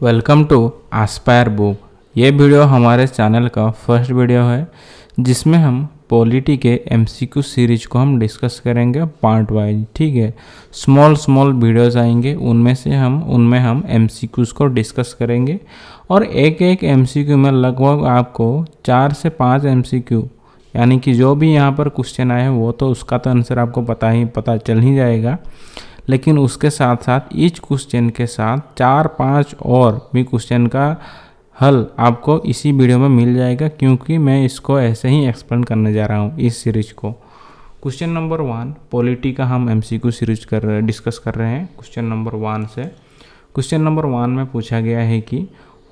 Welcome to Aspire Book. ये video हमारे channel का फर्स्ट वीडियो है जिसमें हम पॉलिटी के एमसीक्यू सीरीज को हम डिस्कस करेंगे पार्ट वाइज। ठीक है, स्मॉल वीडियोस आएंगे, उनमें हम एमसीक्यूज को डिस्कस करेंगे और एक एक एमसीक्यू में लगभग आपको 4 से 5 एमसीक्यू, यानी कि जो भी यहाँ पर क्वेश्चन आए हैं वो तो उसका तो आंसर आपको पता चल ही जाएगा, लेकिन उसके साथ साथ ईच क्वेश्चन के साथ 4-5 और भी क्वेश्चन का हल आपको इसी वीडियो में मिल जाएगा, क्योंकि मैं इसको ऐसे ही एक्सप्लेन करने जा रहा हूँ इस सीरीज को। क्वेश्चन नंबर 1 पॉलिटी का हम एमसीक्यू सीरीज डिस्कस कर रहे हैं क्वेश्चन नंबर 1 से। क्वेश्चन नंबर 1 में पूछा गया है कि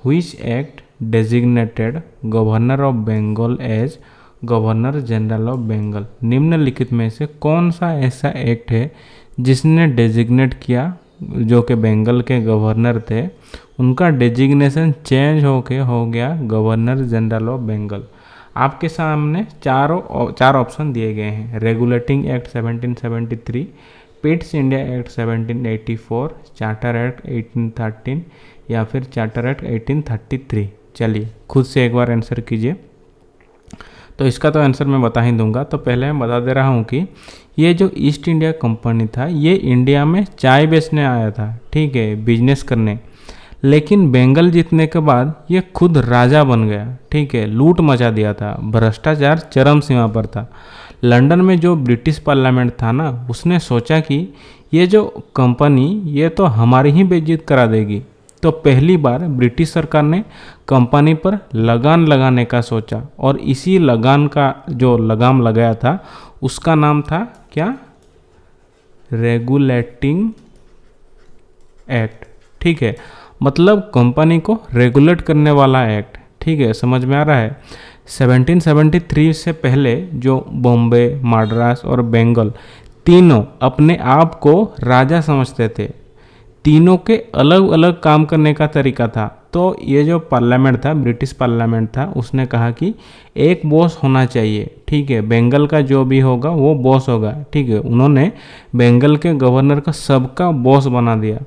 which act designated governor of Bengal as governor general of Bengal. निम्नलिखित में से कौन सा ऐसा एक्ट है जिसने डेजिग्नेट किया, जो कि बंगाल के गवर्नर थे, उनका डेजिग्नेशन चेंज हो गया गवर्नर जनरल ऑफ बंगाल। आपके सामने चार ऑप्शन दिए गए हैं। Regulating act 1773, पिट्स India act 1784, charter act 1813 या फिर चार्टर एक्ट 1833। चलिए खुद से एक बार आंसर कीजिए। तो इसका तो आंसर मैं बता ही दूंगा। तो पहले मैं बता दे रहा हूँ कि ये जो ईस्ट इंडिया कंपनी था ये इंडिया में चाय बेचने आया था, ठीक है, बिजनेस करने। लेकिन बंगाल जीतने के बाद ये खुद राजा बन गया, ठीक है, लूट मचा दिया था, भ्रष्टाचार चरम सीमा पर था। लंदन में जो ब्रिटिश पार्लियामेंट था ना, उसने सोचा कि ये जो कंपनी ये तो हमारी ही बेइज्जत करा देगी। तो पहली बार ब्रिटिश सरकार ने कंपनी पर लगान लगाने का सोचा और इसी लगान का जो लगाम लगाया था उसका नाम था क्या? Regulating act. ठीक है, मतलब कंपनी को रेगुलेट करने वाला एक्ट। ठीक है, समझ में आ रहा है। 1773 से पहले जो बॉम्बे, मद्रास और बंगाल तीनों अपने आप को राजा समझते थे। तीनों के अलग अलग काम करने का तरीका था। तो ये जो पार्लियामेंट था, ब्रिटिश पार्लियामेंट था, उसने कहा कि एक बॉस होना चाहिए। ठीक है, बंगाल का जो भी होगा वो बॉस होगा। ठीक है, उन्होंने बंगाल के गवर्नर का सबका बॉस बना दिया।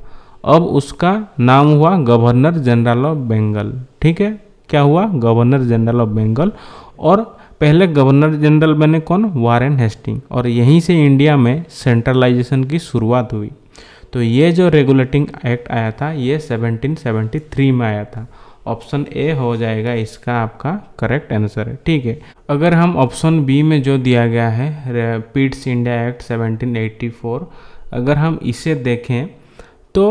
अब उसका नाम हुआ गवर्नर जनरल ऑफ बंगाल। ठीक है, क्या हुआ? Governor general of Bengal. और पहले गवर्नर जनरल बने कौन? Warren Hasting. और यहीं से इंडिया में सेंट्रलाइजेशन की शुरुआत हुई। तो ये जो रेगुलेटिंग एक्ट आया था ये 1773 में आया था। ऑप्शन ए हो जाएगा इसका आपका करेक्ट आंसर है। ठीक है, अगर हम ऑप्शन बी में जो दिया गया है पिट्स इंडिया एक्ट 1784, अगर हम इसे देखें तो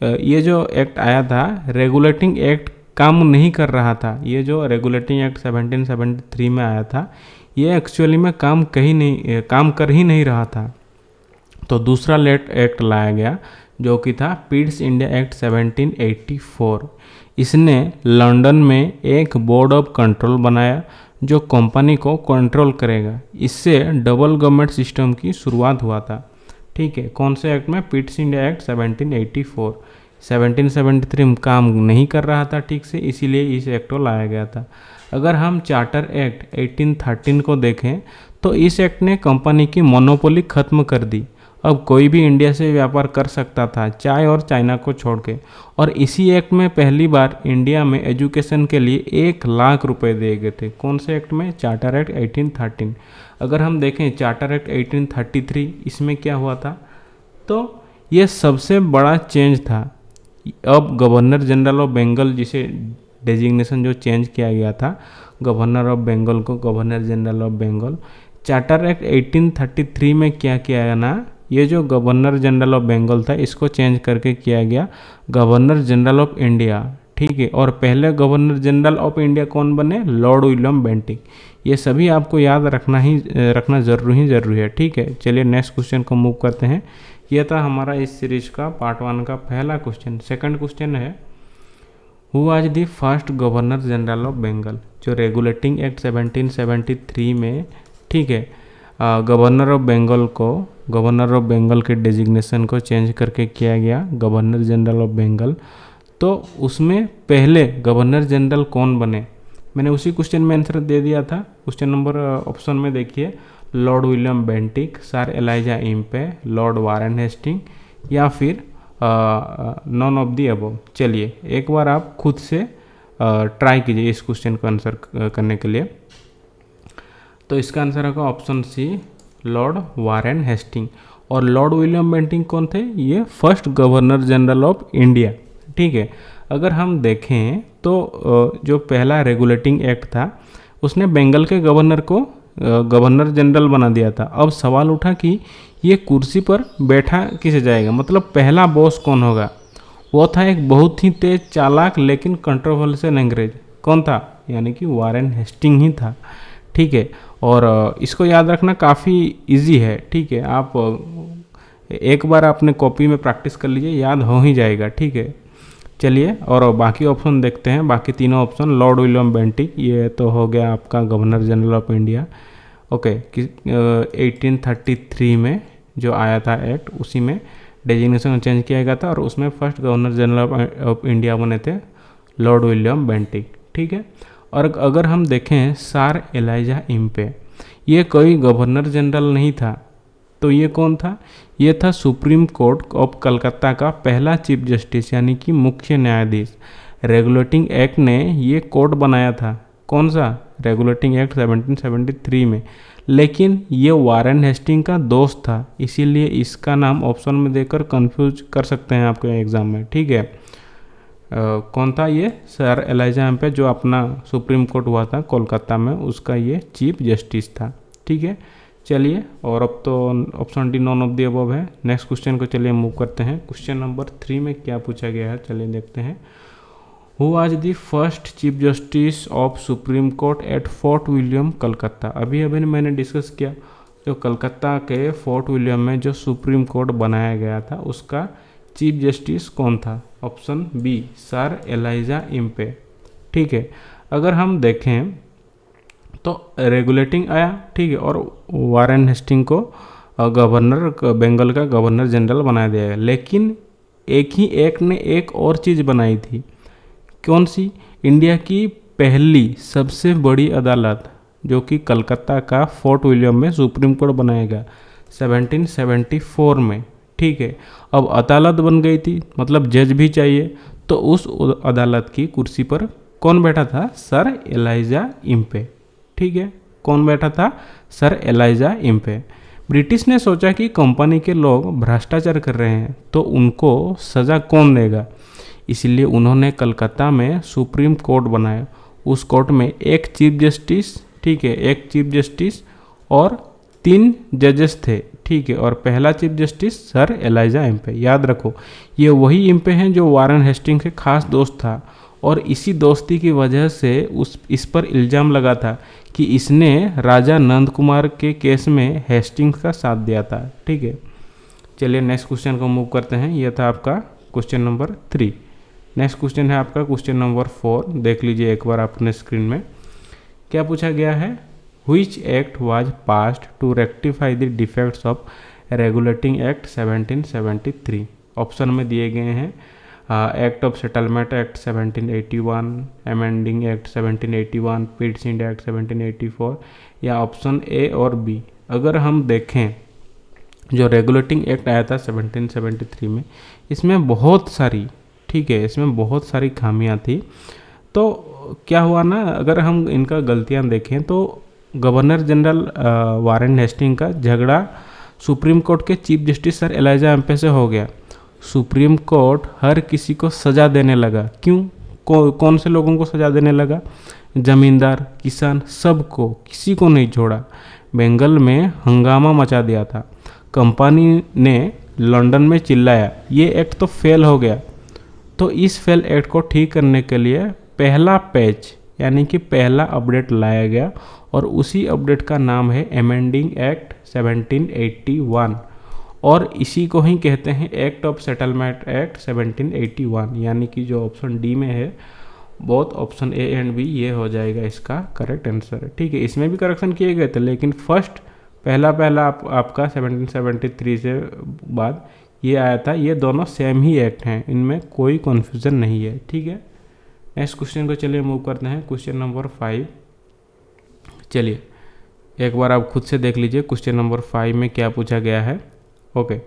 ये जो एक्ट आया था, रेगुलेटिंग एक्ट काम नहीं कर रहा था। ये जो रेगुलेटिंग एक्ट 1773 में आया था ये एक्चुअली में काम कर ही नहीं रहा था। तो दूसरा लेट एक्ट लाया गया जो कि था पिट्स इंडिया एक्ट 1784। इसने लंदन में एक बोर्ड ऑफ कंट्रोल बनाया जो कंपनी को कंट्रोल करेगा। इससे डबल गवर्नमेंट सिस्टम की शुरुआत हुआ था। ठीक है, कौन से एक्ट में? पिट्स इंडिया एक्ट 1784। 1773 में काम नहीं कर रहा था ठीक से, इसीलिए इस एक्ट को लाया गया था। अगर हम चार्टर एक्ट 1813 को देखें तो इस एक्ट ने कंपनी की मोनोपोली खत्म कर दी। अब कोई भी इंडिया से व्यापार कर सकता था, चाय और चाइना को छोड़ के। और इसी एक्ट में पहली बार इंडिया में एजुकेशन के लिए 1 लाख रुपए दिए गए थे। कौन से एक्ट में? Charter act 1813। अगर हम देखें चार्टर एक्ट 1833, इसमें क्या हुआ था? तो ये सबसे बड़ा चेंज था। अब गवर्नर जनरल ऑफ बंगाल, जिसे डेजिग्नेशन जो चेंज किया गया था गवर्नर ऑफ बंगाल को governor general of Bengal. Charter act 1833 में क्या किया गया ना, ये जो गवर्नर जनरल ऑफ बंगाल था इसको चेंज करके किया गया गवर्नर जनरल ऑफ इंडिया। ठीक है, और पहले गवर्नर जनरल ऑफ इंडिया कौन बने? Lord William Bentinck. ये सभी आपको याद रखना जरूरी है। ठीक है, चलिए नेक्स्ट क्वेश्चन को मूव करते हैं। यह था हमारा इस सीरीज का पार्ट 1 का पहला क्वेश्चन। सेकंड क्वेश्चन है, who was the first governor general of Bengal? जो रेगुलेटिंग एक्ट 1773 में, ठीक है, गवर्नर ऑफ बंगाल के डेजिग्नेशन को चेंज करके किया गया गवर्नर जनरल ऑफ बंगाल। तो उसमें पहले गवर्नर जनरल कौन बने? मैंने उसी क्वेश्चन में आंसर दे दिया था। क्वेश्चन नंबर ऑप्शन में देखिए, Lord William Bentinck, Sir Elijah Impey, Lord Warren Hasting या फिर नॉन ऑफ दी अबव। चलिए एक बार आप खुद से ट्राई कीजिए इस क्वेश्चन को आंसर करने के लिए। तो इसका आंसर होगा option C, Lord Warren Hasting. और लॉर्ड विलियम बेंटिंग कौन थे? ये first governor general of India. ठीक है, अगर हम देखें तो जो पहला रेगुलेटिंग एक्ट था उसने बंगाल के गवर्नर को गवर्नर जनरल बना दिया था। अब सवाल उठा कि ये कुर्सी पर बैठा किसे जाएगा, मतलब पहला बॉस कौन होगा? वो था एक बहुत ही तेज चालाक लेकिन कंट्रोवर्शियल अंग्रेज। कौन था? यानी कि वारेन हेस्टिंग ही था। ठीक है, और इसको याद रखना काफ़ी इजी है। ठीक है, आप एक बार अपने कॉपी में प्रैक्टिस कर लीजिए, याद हो ही जाएगा। ठीक है, चलिए और बाकी ऑप्शन देखते हैं। बाकी तीनों ऑप्शन, लॉर्ड विलियम बेंटिंक, ये तो हो गया आपका governor general of India. Okay, 1833 में जो आया था एक्ट, उसी में डेजिग्नेशन चेंज किया गया था और उसमें first governor general of India बने थे लॉर्ड विलियम बेंटिक। ठीक है, और अगर हम देखें सर एलाइजा इम्पे, ये कोई गवर्नर जनरल नहीं था, तो ये कौन था? ये था सुप्रीम कोर्ट ऑफ कलकत्ता का पहला चीफ जस्टिस, यानी कि मुख्य न्यायाधीश। रेगुलेटिंग एक्ट ने ये कोर्ट बनाया था। कौन सा? रेगुलेटिंग एक्ट 1773 में। लेकिन ये वारेन हेस्टिंग का दोस्त था, इसीलिए इसका नाम ऑप्शन में देकर कंफ्यूज कर सकते हैं आपके एग्जाम में। ठीक है, कौन था ये? सर एलाइजा एम्पे, जो अपना सुप्रीम कोर्ट हुआ था कोलकाता में, उसका ये चीफ जस्टिस था। ठीक है, चलिए, और अब तो option D none of the above है। नेक्स्ट क्वेश्चन को चलिए मूव करते हैं। क्वेश्चन नंबर 3 में क्या पूछा गया है, चलिए देखते हैं। Who was the first chief justice of supreme court at fort William Calcutta? अभी अभी मैंने डिस्कस किया, जो कलकत्ता के फोर्ट विलियम में जो सुप्रीम कोर्ट बनाया गया था उसका चीफ जस्टिस कौन था? Option B, Sir Elijah Impey. ठीक है, अगर हम देखें तो रेगुलेटिंग आया, ठीक है, और वारेन हेस्टिंग को गवर्नर, बंगाल का गवर्नर जनरल बना दिया गया। लेकिन एक ही एक्ट ने एक और चीज़ बनाई थी। कौन सी? इंडिया की पहली सबसे बड़ी अदालत, जो कि कलकत्ता का फोर्ट विलियम में सुप्रीम कोर्ट बनाएगा 1774 में। ठीक है, अब अदालत बन गई थी, मतलब जज भी चाहिए, तो उस अदालत की कुर्सी पर कौन बैठा था? Sir Elijah Impey. ठीक है, कौन बैठा था? Sir Elijah Impey. ब्रिटिश ने सोचा कि कंपनी के लोग भ्रष्टाचार कर रहे हैं तो उनको सज़ा कौन देगा, इसलिए उन्होंने कलकत्ता में सुप्रीम कोर्ट बनाया। उस कोर्ट में एक चीफ जस्टिस, ठीक है, एक चीफ जस्टिस और 3 जजेस थे। ठीक है, और पहला chief justice Sir Elijah Impey. याद रखो, ये वही इम्पे हैं जो वारेन हेस्टिंग के खास दोस्त था, और इसी दोस्ती की वजह से इस पर इल्ज़ाम लगा था कि इसने राजा नंद कुमार के केस में हेस्टिंग्स का साथ दिया था। ठीक है, चलिए नेक्स्ट क्वेश्चन को मूव करते हैं। यह था आपका क्वेश्चन नंबर 3। नेक्स्ट क्वेश्चन है आपका क्वेश्चन नंबर 4। देख लीजिए एक बार अपने स्क्रीन में क्या पूछा गया है। Which act was passed to rectify the defects of regulating act 1773? Option में दिए गए हैं act of settlement act 1781, amending act 1781, Pitts India act 1784, या ऑप्शन ए और बी। अगर हम देखें जो रेगुलेटिंग एक्ट आया था 1773 में, इसमें बहुत सारी, ठीक है, इसमें बहुत सारी खामियां थी। तो क्या हुआ ना, अगर हम इनका गलतियां देखें तो गवर्नर जनरल वारेन हेस्टिंग का झगड़ा सुप्रीम कोर्ट के chief justice Sir Elijah Impey से हो गया। सुप्रीम कोर्ट हर किसी को सज़ा देने लगा। क्यों? कौन से लोगों को सज़ा देने लगा? जमींदार, किसान, सबको, किसी को नहीं छोड़ा। बंगाल में हंगामा मचा दिया था। कंपनी ने लंदन में चिल्लाया ये एक्ट तो फेल हो गया। तो इस फेल एक्ट को ठीक करने के लिए पहला पैच, यानी कि पहला अपडेट लाया गया, और उसी अपडेट का नाम है अमेंडिंग एक्ट 1781, और इसी को ही कहते हैं एक्ट ऑफ सेटलमेंट एक्ट 1781, यानी कि जो ऑप्शन डी में है, both option A and B, ये हो जाएगा इसका करेक्ट आंसर। ठीक है, इसमें भी करेक्शन किए गए थे, लेकिन फर्स्ट पहला आपका 1773 से बाद ये आया था। ये दोनों सेम ही एक्ट हैं, इनमें कोई कन्फ्यूज़न नहीं है। ठीक है, नेक्स्ट क्वेश्चन को चलिए मूव करते हैं। Question number 5। चलिए एक बार आप खुद से देख लीजिए क्वेश्चन नंबर 5 में क्या पूछा गया है। Okay,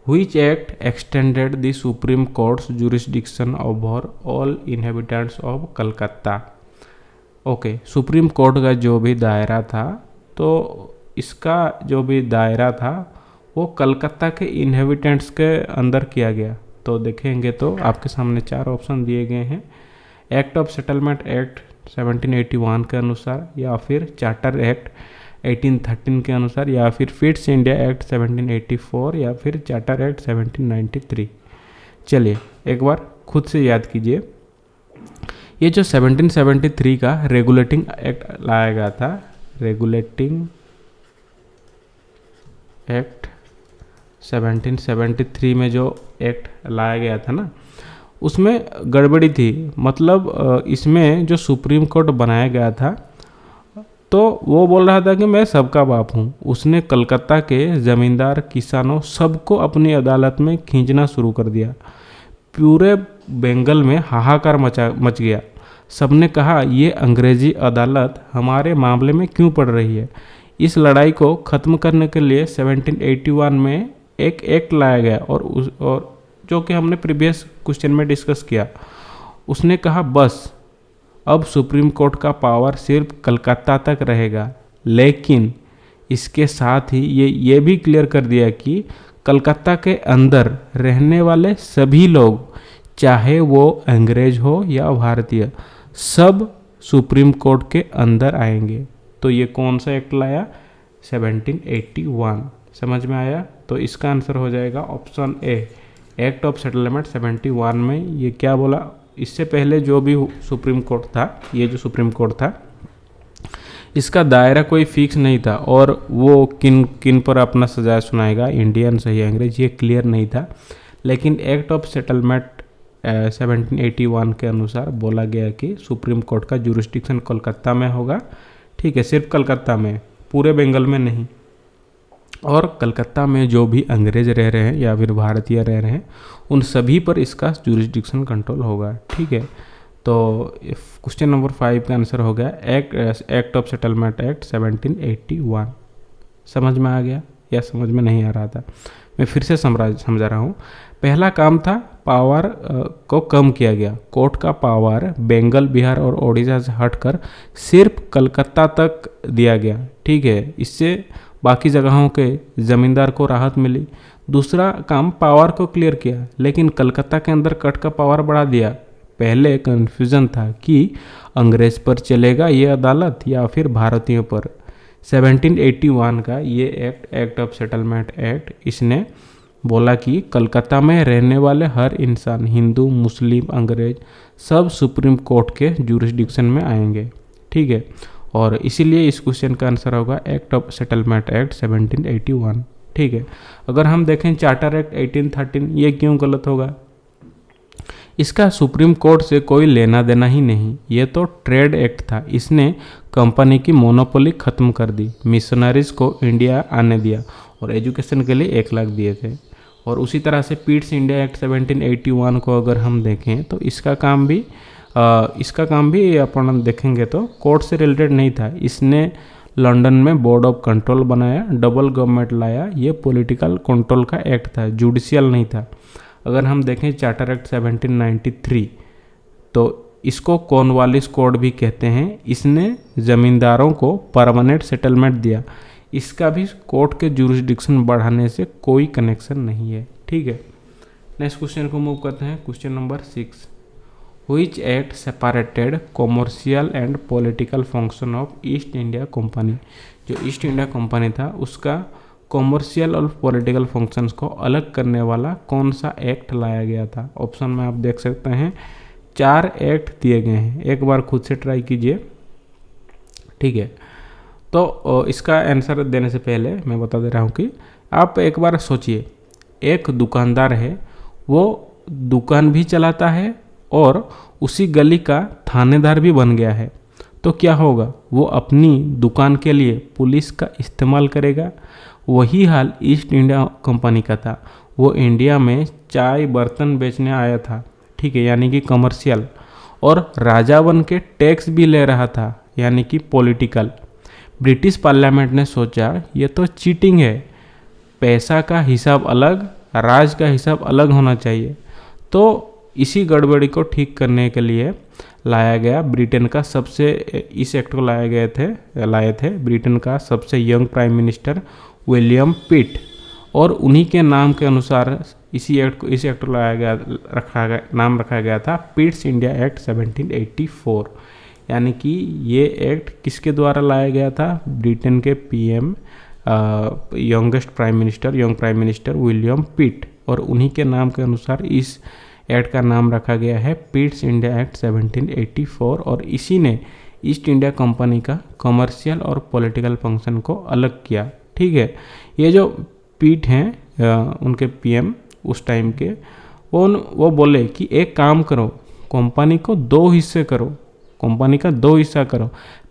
Which act extended the Supreme Court's jurisdiction over all inhabitants of Calcutta? Okay, supreme court का जो भी दायरा था, तो इसका जो भी दायरा था वो कलकत्ता के इनहेबिटेंट्स के अंदर किया गया। तो देखेंगे तो आपके सामने 4 ऑप्शन दिए गए हैं। एक्ट ऑफ सेटलमेंट एक्ट 1781 के अनुसार, या फिर चार्टर एक्ट 1813 के अनुसार, या फिर फिट्स इंडिया एक्ट 1784, या फिर चार्टर एक्ट 1793। चलिए एक बार खुद से याद कीजिए। ये जो 1773 का रेगुलेटिंग एक्ट लाया गया था, रेगुलेटिंग एक्ट 1773 में जो एक्ट लाया गया था ना, उसमें गड़बड़ी थी। मतलब इसमें जो सुप्रीम कोर्ट बनाया गया था, तो वो बोल रहा था कि मैं सबका बाप हूँ। उसने कलकत्ता के ज़मींदार, किसानों, सबको अपनी अदालत में खींचना शुरू कर दिया। पूरे बंगाल में हाहाकार मच गया। सबने कहा, ये अंग्रेजी अदालत हमारे मामले में क्यों पड़ रही है। इस लड़ाई को ख़त्म करने के लिए 1781 में एक एक्ट लाया गया, और जो कि हमने प्रीवियस क्वेश्चन में डिस्कस किया। उसने कहा बस अब सुप्रीम कोर्ट का पावर सिर्फ कलकत्ता तक रहेगा, लेकिन इसके साथ ही ये भी क्लियर कर दिया कि कलकत्ता के अंदर रहने वाले सभी लोग, चाहे वो अंग्रेज हो या भारतीय, सब सुप्रीम कोर्ट के अंदर आएंगे। तो ये कौन सा एक्ट लाया? 1781। समझ में आया? तो इसका आंसर हो जाएगा option A, act of settlement 71 में ये क्या बोला। इससे पहले जो भी सुप्रीम कोर्ट था, ये जो सुप्रीम कोर्ट था, इसका दायरा कोई फिक्स नहीं था, और वो किन पर अपना सजा सुनाएगा, इंडियन सही अंग्रेज, ये क्लियर नहीं था। लेकिन एक्ट ऑफ सेटलमेंट 1781 के अनुसार बोला गया कि सुप्रीम कोर्ट का जुरिस्डिक्शन कोलकाता में होगा। ठीक है, सिर्फ कलकत्ता में, पूरे बंगाल में नहीं। और कलकत्ता में जो भी अंग्रेज रह रहे हैं या फिर भारतीय रह रहे हैं, उन सभी पर इसका जुरिस्डिक्शन कंट्रोल होगा। ठीक है, तो क्वेश्चन नंबर 5 का आंसर हो गया एक्ट ऑफ सेटलमेंट एक्ट 1781। समझ में आ गया या समझ में नहीं आ रहा था? मैं फिर से समझा रहा हूँ। पहला काम था पावर को कम किया गया। कोर्ट का पावर बंगाल, बिहार और ओडिशा से हटकर सिर्फ कलकत्ता तक दिया गया। ठीक है, इससे बाकी जगहों के ज़मींदार को राहत मिली। दूसरा काम पावर को क्लियर किया, लेकिन कलकत्ता के अंदर कट का पावर बढ़ा दिया। पहले कन्फ्यूज़न था कि अंग्रेज पर चलेगा ये अदालत या फिर भारतीयों पर। 1781 का ये एक्ट ऑफ सेटलमेंट एक्ट, इसने बोला कि कलकत्ता में रहने वाले हर इंसान, हिंदू, मुस्लिम, अंग्रेज, सब सुप्रीम कोर्ट के जुरिस्डिक्शन में आएंगे। ठीक है, और इसीलिए इस क्वेश्चन का आंसर होगा एक्ट ऑफ सेटलमेंट एक्ट 1781। ठीक है, अगर हम देखें चार्टर एक्ट 1813, ये क्यों गलत होगा? इसका सुप्रीम कोर्ट से कोई लेना देना ही नहीं। ये तो ट्रेड एक्ट था। इसने कंपनी की मोनोपोली ख़त्म कर दी, मिशनरीज को इंडिया आने दिया, और एजुकेशन के लिए 1 लाख दिए थे। और उसी तरह से पीट्स इंडिया एक्ट 1781 को अगर हम देखें तो इसका काम भी अपन देखेंगे तो कोर्ट से रिलेटेड नहीं था। इसने लंदन में बोर्ड ऑफ कंट्रोल बनाया, डबल गवर्नमेंट लाया। ये पॉलिटिकल कंट्रोल का एक्ट था, जुडिशियल नहीं था। अगर हम देखें चार्टर एक्ट 1793, तो इसको कॉर्नवालिस कोड भी कहते हैं। इसने ज़मींदारों को परमानेंट सेटलमेंट दिया। इसका भी कोर्ट के जुरिस्डिक्शन बढ़ाने से कोई कनेक्शन नहीं है। ठीक है, नेक्स्ट क्वेश्चन को मूव करते हैं। Question number 6, which act separated commercial and political function of east India company. जो ईस्ट इंडिया कंपनी था, उसका कॉमर्शियल और पॉलिटिकल फंक्शंस को अलग करने वाला कौन सा एक्ट लाया गया था? ऑप्शन में आप देख सकते हैं 4 एक्ट दिए गए हैं। एक बार खुद से ट्राई कीजिए। ठीक है, तो इसका आंसर देने से पहले मैं बता दे रहा हूँ कि आप एक बार सोचिए, एक दुकानदार है, वो दुकान भी चलाता है और उसी गली का थानेदार भी बन गया है। तो क्या होगा? वो अपनी दुकान के लिए पुलिस का इस्तेमाल करेगा। वही हाल ईस्ट इंडिया कंपनी का था। वो इंडिया में चाय बर्तन बेचने आया था। ठीक है, यानी कि कमर्शियल, और राजा बन के टैक्स भी ले रहा था, यानी कि पॉलिटिकल। ब्रिटिश पार्लियामेंट ने सोचा ये तो चीटिंग है, पैसा का हिसाब अलग, राज का हिसाब अलग होना चाहिए। तो इसी गड़बड़ी को ठीक करने के लिए लाया गया ब्रिटेन का सबसे, इस एक्ट को लाए थे ब्रिटेन का सबसे यंग प्राइम मिनिस्टर विलियम पिट, और उन्हीं के नाम के अनुसार इस एक्ट को नाम रखा गया था पिट्स इंडिया एक्ट 1784। यानी कि ये एक्ट किसके द्वारा लाया गया था? ब्रिटेन के PM young prime minister William पिट, और उन्हीं के नाम के अनुसार इस एक्ट का नाम रखा गया है पिट्स इंडिया एक्ट 1784। और इसी ने ईस्ट इंडिया कंपनी का कमर्शियल और पॉलिटिकल फंक्शन को अलग किया। ठीक है, ये जो पिट हैं उनके पीएम उस टाइम के, वो बोले कि एक काम करो, कंपनी को दो हिस्से करो, कंपनी का दो हिस्सा करो।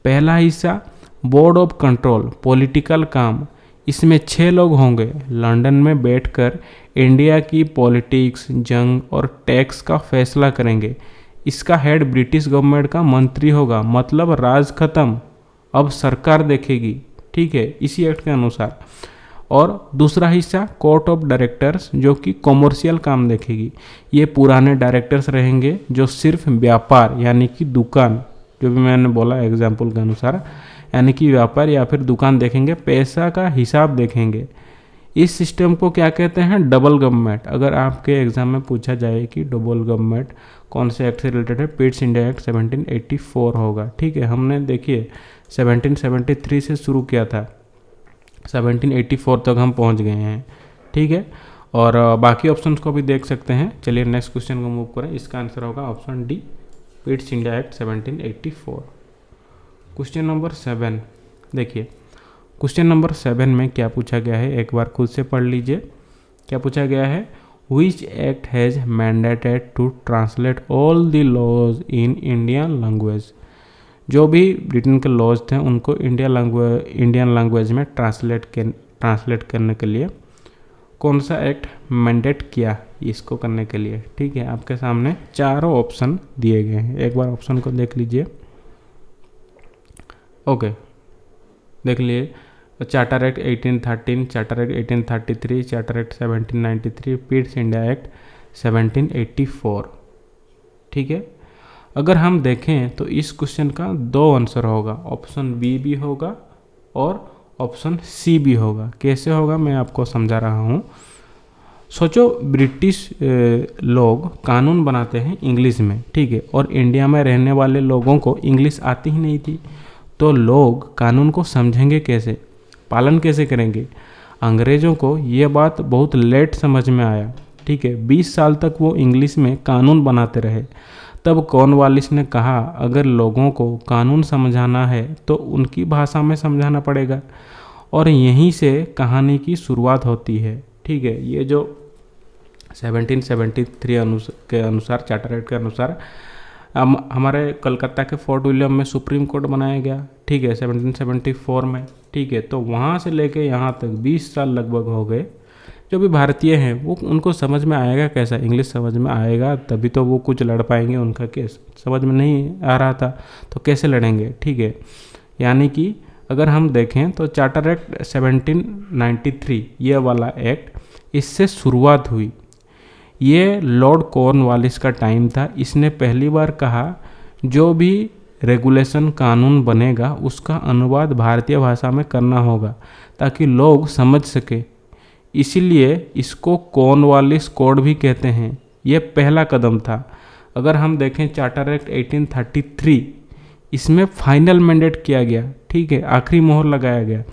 पहला हिस्सा बोर्ड ऑफ कंट्रोल, पॉलिटिकल काम, इसमें 6 लोग होंगे, लंदन में बैठकर इंडिया की पॉलिटिक्स, जंग और टैक्स का फैसला करेंगे। इसका हेड ब्रिटिश गवर्नमेंट का मंत्री होगा, मतलब राज खत्म, अब सरकार देखेगी। ठीक है, इसी एक्ट के अनुसार। और दूसरा हिस्सा कोर्ट ऑफ डायरेक्टर्स, जो कि कॉमर्शियल काम देखेगी। ये पुराने डायरेक्टर्स रहेंगे जो सिर्फ व्यापार यानी कि दुकान, जो भी मैंने बोला एग्जाम्पल के अनुसार, यानी कि व्यापार या फिर दुकान देखेंगे, पैसा का हिसाब देखेंगे। इस सिस्टम को क्या कहते हैं? Double government. अगर आपके एग्जाम में पूछा जाए कि डबल गवर्नमेंट कौन से एक्ट से रिलेटेड है, पिट्स इंडिया एक्ट 1784 होगा। ठीक है, हमने देखिए 1773 से शुरू किया था, 1784 तक हम पहुंच गए हैं। ठीक है, और बाकी ऑप्शंस को भी देख सकते हैं। चलिए नेक्स्ट क्वेश्चन को मूव करें। इसका आंसर होगा option D, पिट्स India act 1784। Question number 7 देखिए, क्वेश्चन नंबर 7 में क्या पूछा गया है, एक बार खुद से पढ़ लीजिए। क्या पूछा गया है? Which act has mandated to translate all the laws in Indian language. जो भी ब्रिटेन के लॉज थे उनको इंडियन लैंग्वेज में ट्रांसलेट करने के लिए कौन सा एक्ट मैंडेट किया इसको करने के लिए। ठीक है, आपके सामने चारों ऑप्शन दिए गए हैं, एक बार ऑप्शन को देख लीजिए। ओके, देख लिए। Charter act 1813, charter act 1833, charter act 1793, पिट्स India act 1784। ठीक है, अगर हम देखें तो इस क्वेश्चन का 2 आंसर होगा, ऑप्शन बी भी होगा और ऑप्शन सी भी होगा। कैसे होगा मैं आपको समझा रहा हूँ। सोचो, ब्रिटिश लोग कानून बनाते हैं इंग्लिश में, ठीक है, और इंडिया में रहने वाले लोगों को इंग्लिश आती ही नहीं थी, तो लोग कानून को समझेंगे कैसे, पालन कैसे करेंगे। अंग्रेज़ों को ये बात बहुत लेट समझ में आया। ठीक है, 20 साल तक वो इंग्लिश में कानून बनाते रहे। तब कॉर्नवालिस ने कहा, अगर लोगों को कानून समझाना है तो उनकी भाषा में समझाना पड़ेगा, और यहीं से कहानी की शुरुआत होती है। ठीक है, ये जो 1773 के अनुसार, चार्टर एक्ट के अनुसार हमारे कलकत्ता के फोर्ट विलियम में सुप्रीम कोर्ट बनाया गया। ठीक है, 1774 में। ठीक है, तो वहाँ से लेके यहाँ तक 20 साल लगभग हो गए। जो भी भारतीय हैं वो, उनको समझ में आएगा कैसा, इंग्लिश समझ में आएगा तभी तो वो कुछ लड़ पाएंगे। उनका केस समझ में नहीं आ रहा था तो कैसे लड़ेंगे। ठीक है, यानी कि अगर हम देखें तो चार्टर एक्ट 1793 ये वाला एक्ट, इससे शुरुआत हुई। ये लॉर्ड कॉर्नवालिस का टाइम था। इसने पहली बार कहा, जो भी रेगुलेशन कानून बनेगा उसका अनुवाद भारतीय भाषा में करना होगा ताकि लोग समझ सके। इसीलिए इसको कॉर्नवालिस कोड भी कहते हैं। यह पहला कदम था। अगर हम देखें चार्टर एक्ट 1833, इसमें फाइनल मैंडेट किया गया। ठीक है, आखिरी मोहर लगाया गया।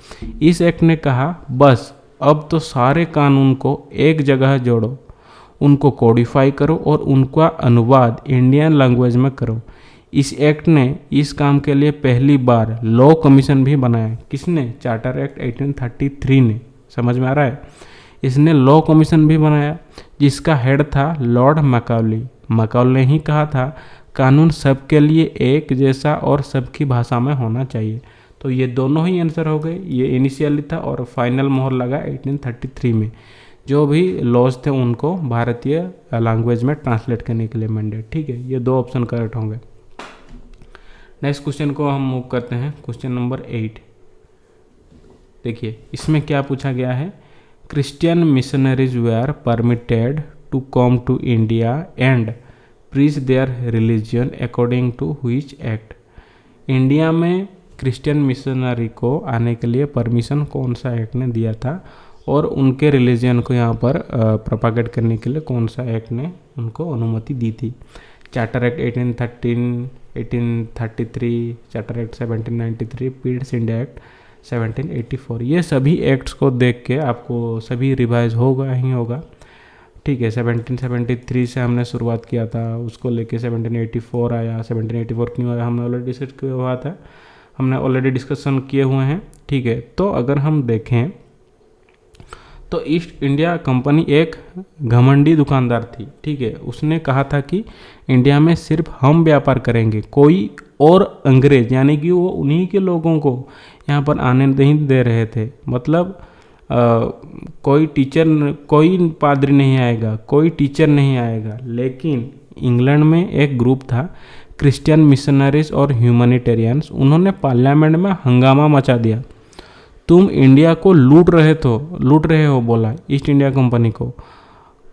इस एक्ट ने कहा, बस अब तो सारे कानून को एक जगह जोड़ो, उनको कोडिफाई करो और उनका अनुवाद इंडियन लैंग्वेज में करो। इस एक्ट ने इस काम के लिए पहली बार लॉ कमीशन भी बनाया। किसने? चार्टर एक्ट 1833 ने। समझ में आ रहा है? इसने लॉ कमीशन भी बनाया जिसका हेड था लॉर्ड मैकाउली। मैकाउली ने ही कहा था, कानून सबके लिए एक जैसा और सबकी भाषा में होना चाहिए। तो ये दोनों ही आंसर हो गए। ये इनिशियली था और फाइनल मोहर लगा 1833 में। जो भी लॉज थे उनको भारतीय लैंग्वेज में ट्रांसलेट करने के लिए मैंडेट। ठीक है, ये 2 ऑप्शन करेक्ट होंगे। नेक्स्ट क्वेश्चन को हम मूव करते हैं, क्वेश्चन नंबर 8। देखिए, इसमें क्या पूछा गया है Christian missionaries were permitted to come to India and preach their religion according to which act? India में क्रिश्चियन मिशनरी को आने के लिए परमिशन कौन सा एक्ट ने दिया था और उनके रिलीजन को यहाँ पर प्रोपागेट करने के लिए कौन सा एक्ट ने उनको अनुमति दी थी? Charter act 1813, 1833, charter act 1793, पीड्स India act 1784। ये सभी एक्ट्स को देख के आपको सभी रिवाइज होगा ही होगा, ठीक है। 1773 से हमने शुरुआत किया था, उसको लेके 1784 आया। 1784 क्यों आया हमने ऑलरेडी डिस्कस किया हुआ था, हमने ऑलरेडी डिस्कशन किए हुए हैं, ठीक है। तो अगर हम देखें तो ईस्ट इंडिया कंपनी एक घमंडी दुकानदार थी, ठीक है। उसने कहा था कि इंडिया में सिर्फ हम व्यापार करेंगे, कोई और अंग्रेज यानी कि वो उन्हीं के लोगों को यहाँ पर आने नहीं दे रहे थे। मतलब कोई टीचर, कोई पादरी नहीं आएगा, कोई टीचर नहीं आएगा। लेकिन इंग्लैंड में एक ग्रुप था क्रिश्चियन मिशनरीज और ह्यूमैनिटेरियंस, उन्होंने पार्लियामेंट में हंगामा मचा दिया। तुम इंडिया को लूट रहे हो बोला ईस्ट इंडिया कंपनी को,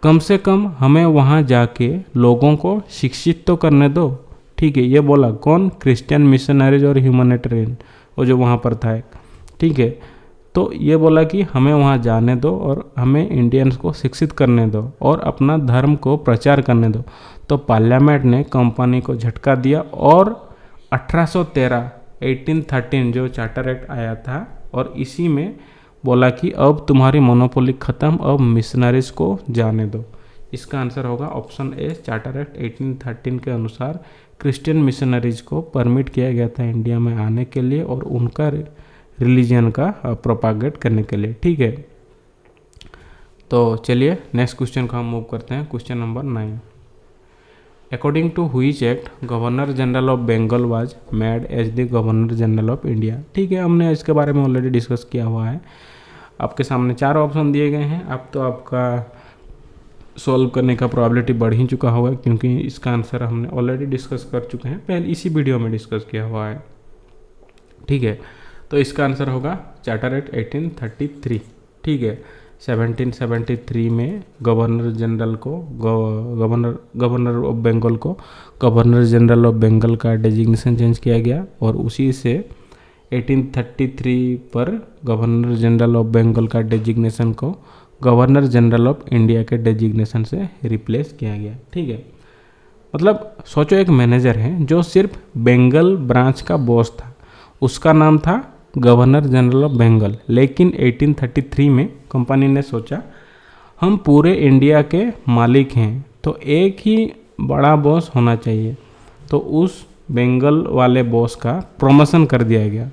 कम से कम हमें वहाँ जाके लोगों को शिक्षित तो करने दो, ठीक है। ये बोला कौन? क्रिश्चियन मिशनरीज और ह्यूमैनिटेरियन, वो जो वहाँ पर था, ठीक है। तो ये बोला कि हमें वहाँ जाने दो और हमें इंडियंस को शिक्षित करने दो और अपना धर्म को प्रचार करने दो। तो पार्लियामेंट ने कंपनी को झटका दिया और 1813 जो चार्टर एक्ट आया था, और इसी में बोला कि अब तुम्हारी मोनोपोली ख़त्म, अब मिशनरीज को जाने दो। इसका आंसर होगा ऑप्शन ए, चार्टर एक्ट 1813 के अनुसार क्रिश्चियन मिशनरीज को परमिट किया गया था इंडिया में आने के लिए और उनका रिलीजन का प्रोपागेट करने के लिए, ठीक है। तो चलिए नेक्स्ट क्वेश्चन को हम मूव करते हैं, question number 9। According to which act governor general of Bengal was made as the governor general of India? ठीक है, हमने इसके बारे में ऑलरेडी डिस्कस किया हुआ है। आपके सामने 4 ऑप्शन दिए गए हैं। अब तो आपका सॉल्व करने का प्रोबेबिलिटी बढ़ ही चुका होगा, क्योंकि इसका आंसर हमने ऑलरेडी डिस्कस कर चुके हैं, पहले इसी वीडियो में डिस्कस किया हुआ है, ठीक है। तो इसका आंसर होगा चार्टर एक्ट 1833, ठीक है। 1773 में गवर्नर जनरल को गवर्नर ऑफ बंगाल को गवर्नर जनरल ऑफ बंगाल का डेजिग्नेशन चेंज किया गया और उसी से 1833 पर गवर्नर जनरल ऑफ बंगाल का डेजिग्नेशन को गवर्नर जनरल ऑफ इंडिया के डेजिग्नेशन से रिप्लेस किया गया, ठीक है। मतलब सोचो एक मैनेजर है जो सिर्फ बंगाल ब्रांच का बॉस था, उसका नाम था गवर्नर जनरल ऑफ बंगाल। लेकिन 1833 में कंपनी ने सोचा हम पूरे इंडिया के मालिक हैं, तो एक ही बड़ा बॉस होना चाहिए। तो उस बंगाल वाले बॉस का प्रमोशन कर दिया गया।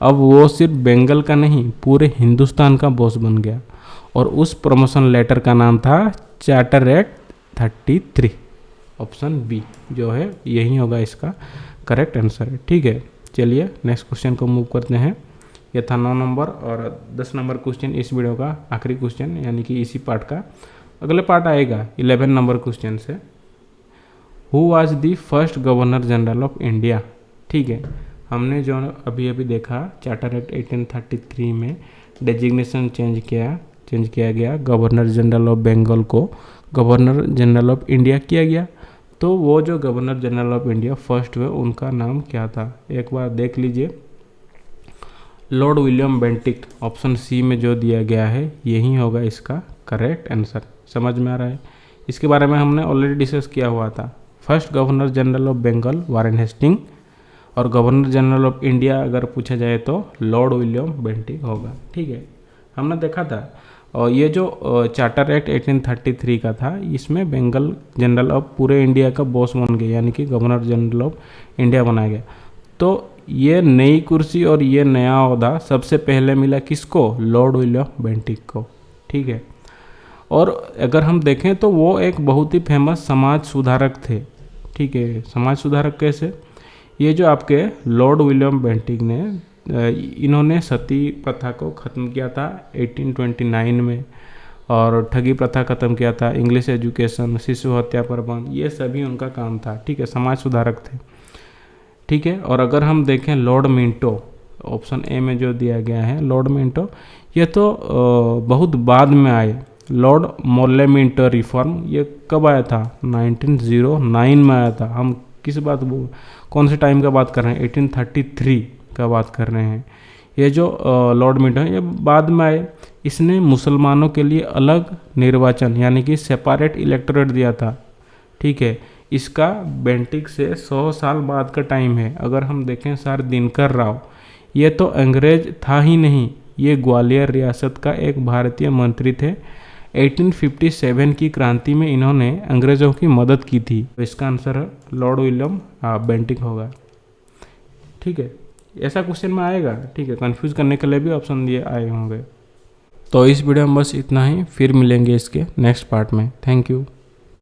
अब वो सिर्फ बंगाल का नहीं, पूरे हिंदुस्तान का बॉस बन गया और उस प्रमोशन लेटर का नाम था चार्टर एक्ट 33। ऑप्शन बी जो है यही होगा इसका करेक्ट आंसर, ठीक है। चलिए नेक्स्ट क्वेश्चन को मूव करते हैं। ये था 9 नंबर और 10 नंबर क्वेश्चन इस वीडियो का आखिरी क्वेश्चन, यानी कि इसी पार्ट का अगले पार्ट आएगा 11 नंबर क्वेश्चन से। Who was the first governor general of India? ठीक है, हमने जो अभी अभी देखा चार्टर एक्ट 1833 में डेजिग्नेशन चेंज किया गया, गवर्नर जनरल ऑफ बंगाल को गवर्नर जनरल ऑफ इंडिया किया गया। तो वो जो governor general of India first हुए उनका नाम क्या था? एक बार देख लीजिए, lord William Bentinck. Option C में जो दिया गया है यही होगा इसका करेक्ट आंसर। समझ में आ रहा है? इसके बारे में हमने ऑलरेडी डिस्कस किया हुआ था। First governor general of Bengal Warren Hasting और गवर्नर जनरल ऑफ इंडिया अगर पूछा जाए तो लॉर्ड विलियम बेंटिक होगा, ठीक है, हमने देखा था। और ये जो चार्टर एक्ट 1833 का था, इसमें बंगाल जनरल ऑफ पूरे इंडिया का बॉस बन गया, यानी कि गवर्नर जनरल ऑफ इंडिया बनाया गया। तो ये नई कुर्सी और ये नया ओहदा सबसे पहले मिला किसको? लॉर्ड विलियम बेंटिक को, ठीक है। और अगर हम देखें तो वो एक बहुत ही फेमस समाज सुधारक थे, ठीक है। समाज सुधारक कैसे? ये जो आपके लॉर्ड विलियम बेंटिक ने इन्होंने सती प्रथा को ख़त्म किया था 1829 में, और ठगी प्रथा ख़त्म किया था, इंग्लिश एजुकेशन, शिशु हत्या पर बंद, ये सभी उनका काम था, ठीक है। समाज सुधारक थे, ठीक है। और अगर हम देखें लॉर्ड मिंटो, ऑप्शन ए में जो दिया गया है लॉर्ड मिंटो, ये तो बहुत बाद में आए। लॉर्ड मोल्लेमिंटो रिफॉर्म ये कब आया था? 1909 में आया था। हम किस बात कौन से टाइम का बात कर रहे हैं? 1833 का बात कर रहे हैं। ये जो लॉर्ड मिंटो है ये बाद में आए। इसने मुसलमानों के लिए अलग निर्वाचन यानी कि सेपरेट इलेक्टोरेट दिया था। ठीक है, इसका बेंटिक से 100 साल बाद का टाइम है। अगर हम देखें सर दिनकर राव, ये तो अंग्रेज था ही नहीं, ये ग्वालियर रियासत का एक भारतीय मंत्री थे। 1857 की क्रांति में इन्होंने अंग्रेज़ों की मदद की थी। तो इसका आंसर है लॉर्ड विलियम बेंटिक होगा। ठीक है, ऐसा क्वेश्चन में आएगा। ठीक है, कंफ्यूज करने के लिए भी ऑप्शन दिए आए होंगे। तो इस वीडियो में बस इतना ही, फिर मिलेंगे इसके नेक्स्ट पार्ट में। Thank you.